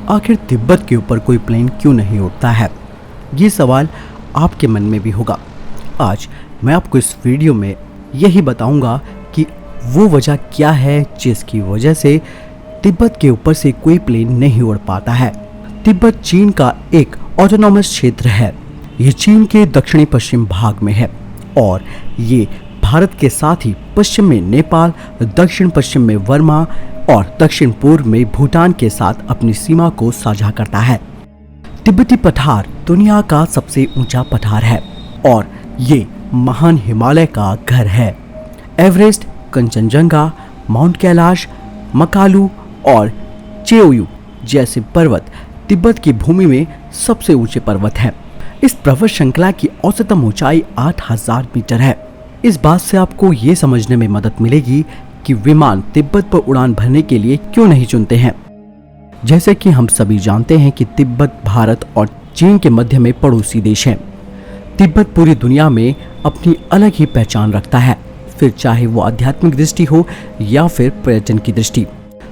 आखिर तिब्बत के ऊपर कोई प्लेन क्यों नहीं उड़ता है? ये सवाल आपके मन में भी होगा। आज मैं आपको इस वीडियो में यही बताऊंगा कि वो वजह क्या है जिसकी वजह से तिब्बत के ऊपर से कोई प्लेन नहीं उड़ पाता है। तिब्बत चीन का एक ऑटोनॉमस क्षेत्र है। ये चीन के दक्षिणी पश्चिम भाग में है और ये भारत के साथ ही पश्चिम में नेपाल, दक्षिण पश्चिम में वर्मा और दक्षिण पूर्व में भूटान के साथ अपनी सीमा को साझा करता है। तिब्बती पठार दुनिया का सबसे ऊंचा पठार है और ये महान हिमालय का घर है। एवरेस्ट, कंचनजंगा, माउंट कैलाश, मकालू और चेओयू जैसे पर्वत तिब्बत की भूमि में सबसे ऊंचे पर्वत हैं। इस पर्वत श्रृंखला की औसतन ऊंचाई 8000 मीटर है। इस बात से आपको ये समझने में मदद मिलेगी कि विमान तिब्बत पर उड़ान भरने के लिए क्यों नहीं चुनते हैं। जैसे कि हम सभी जानते हैं कि तिब्बत भारत और चीन के मध्य में पड़ोसी देश है। तिब्बत पूरी दुनिया में अपनी अलग ही पहचान रखता है, फिर चाहे वो आध्यात्मिक दृष्टि हो या फिर पर्यटन की दृष्टि।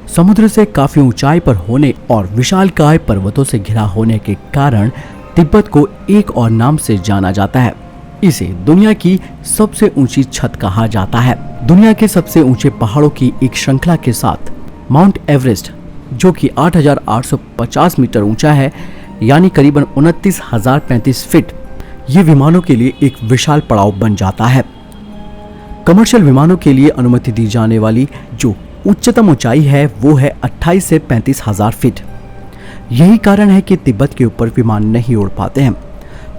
समुद्र से काफी ऊंचाई पर होने और विशालकाय पर्वतों से घिरा होने के कारण तिब्बत को एक और नाम से जाना जाता है। इसे दुनिया की सबसे ऊंची छत कहा जाता है। दुनिया के सबसे ऊंचे पहाड़ों की एक श्रृंखला के साथ माउंट एवरेस्ट, जो कि 8850 मीटर ऊंचा है, यानी करीबन 29,035 फीट, ये विमानों के लिए एक विशाल पड़ाव बन जाता है। कमर्शियल विमानों के लिए अनुमति दी जाने वाली जो उच्चतम ऊंचाई है वो है 28 से 35,000 फीट। यही कारण है कि तिब्बत के ऊपर विमान नहीं उड़ पाते हैं।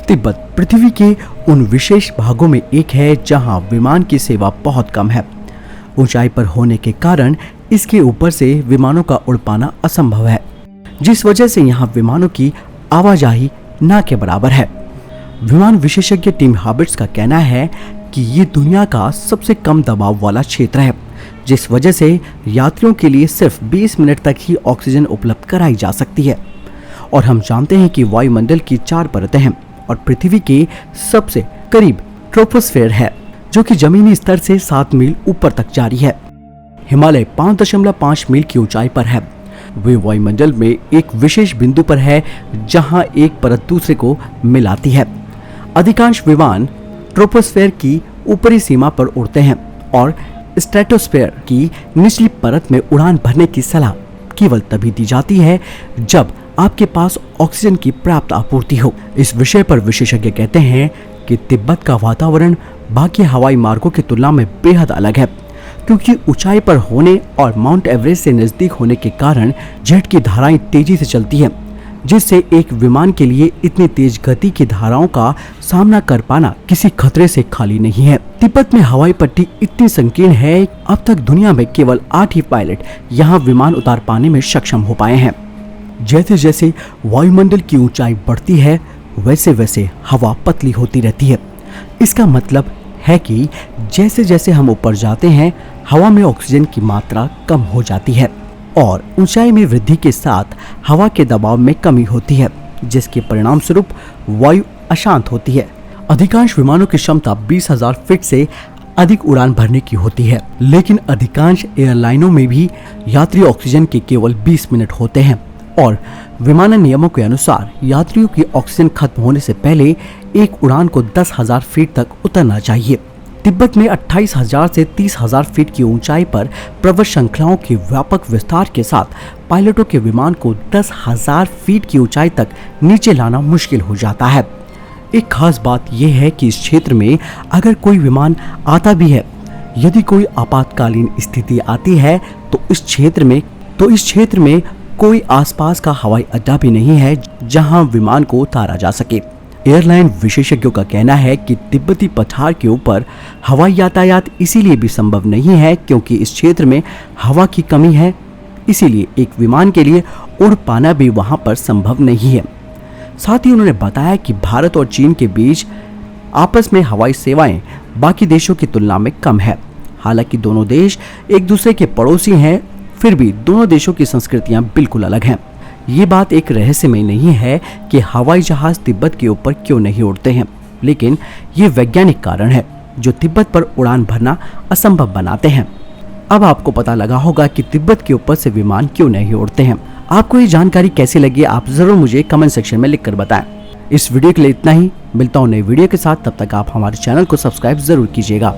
तिब्बत पृथ्वी के उन विशेष भागों में एक है जहां विमान की सेवा बहुत कम है। ऊंचाई पर होने के कारण इसके ऊपर से विमानों का उड़ पाना असंभव है, जिस वजह से यहाँ विमानों की आवाजाही ना के बराबर है। विमान विशेषज्ञ टिम हॉबिट्स का कहना है कि ये दुनिया का सबसे कम दबाव वाला क्षेत्र है, जिस वजह से यात्रियों के लिए सिर्फ 20 मिनट तक ही ऑक्सीजन उपलब्ध कराई जा सकती है। और हम जानते हैं कि वायुमंडल की 4 परतें हैं और पृथ्वी के सबसे करीब ट्रोपोस्फेयर है, जो कि जमीनी स्तर से 7 मील ऊपर तक जारी है। हिमालय 5.5 मील की ऊंचाई पर है। वे वायुमंडल में एक विशेष बिंदु पर है जहां एक परत दूसरे को मिलाती है। अधिकांश विमान ट्रोपोस्फेयर की ऊपरी सीमा पर उड़ते हैं और स्ट्रेटोस्फेयर की निचली परत में उड़ान भरने की सलाह केवल तभी दी जाती है जब आपके पास ऑक्सीजन की पर्याप्त आपूर्ति हो। इस विषय पर विशेषज्ञ कहते हैं कि तिब्बत का वातावरण बाकी हवाई मार्गों की तुलना में बेहद अलग है, क्योंकि ऊंचाई पर होने और माउंट एवरेस्ट से नजदीक होने के कारण जेट की धाराएं तेजी से चलती हैं, जिससे एक विमान के लिए इतनी तेज गति की धाराओं का सामना कर पाना किसी खतरे से खाली नहीं है। तिब्बत में हवाई पट्टी इतनी संकीर्ण है, अब तक दुनिया में केवल 8 ही पायलट यहाँ विमान उतार पाने में सक्षम हो पाए हैं। जैसे जैसे वायुमंडल की ऊंचाई बढ़ती है वैसे वैसे हवा पतली होती रहती है। इसका मतलब है कि जैसे जैसे हम ऊपर जाते हैं हवा में ऑक्सीजन की मात्रा कम हो जाती है और ऊंचाई में वृद्धि के साथ हवा के दबाव में कमी होती है, जिसके परिणाम स्वरूप वायु अशांत होती है। अधिकांश विमानों की क्षमता 20,000 फीट से अधिक उड़ान भरने की होती है, लेकिन अधिकांश एयरलाइनों में भी यात्री ऑक्सीजन के केवल 20 मिनट होते हैं और विमानन नियमों के अनुसार यात्रियों की ऑक्सीजन खत्म होने से पहले एक उड़ान को 10,000 फीट तक उतरना चाहिए। तिब्बत में 28,000 से 30,000 फीट की ऊंचाई पर पर्वत श्रृंखलाओं के व्यापक विस्तार के साथ पायलटों के विमान को 10,000 फीट की ऊंचाई तक नीचे लाना मुश्किल हो जाता है। एक खास बात यह है कि इस क्षेत्र में अगर कोई विमान आता भी है, यदि कोई आपातकालीन स्थिति आती है तो इस क्षेत्र में कोई आसपास का हवाई अड्डा भी नहीं है जहां विमान को उतारा जा सके। एयरलाइन विशेषज्ञों का कहना है कि तिब्बती पठार के ऊपर हवाई यातायात इसीलिए भी संभव नहीं है क्योंकि इस क्षेत्र में हवा की कमी है, इसीलिए एक विमान के लिए उड़ पाना भी वहां पर संभव नहीं है। साथ ही उन्होंने बताया कि भारत और चीन के बीच आपस में हवाई सेवाएं बाकी देशों की तुलना में कम है। हालांकि दोनों देश एक दूसरे के पड़ोसी हैं, फिर भी दोनों देशों की संस्कृतियां बिल्कुल अलग हैं। ये बात एक रहस्यमय नहीं है कि हवाई जहाज तिब्बत के ऊपर क्यों नहीं उड़ते हैं, लेकिन ये वैज्ञानिक कारण है जो तिब्बत पर उड़ान भरना असंभव बनाते हैं। अब आपको पता लगा होगा कि तिब्बत के ऊपर से विमान क्यों नहीं उड़ते हैं। आपको ये जानकारी कैसी लगी आप जरूर मुझे कमेंट सेक्शन में लिखकर बताएं। इस वीडियो के लिए इतना ही, मिलता हूं नई वीडियो के साथ, तब तक आप हमारे चैनल को सब्सक्राइब जरूर कीजिएगा।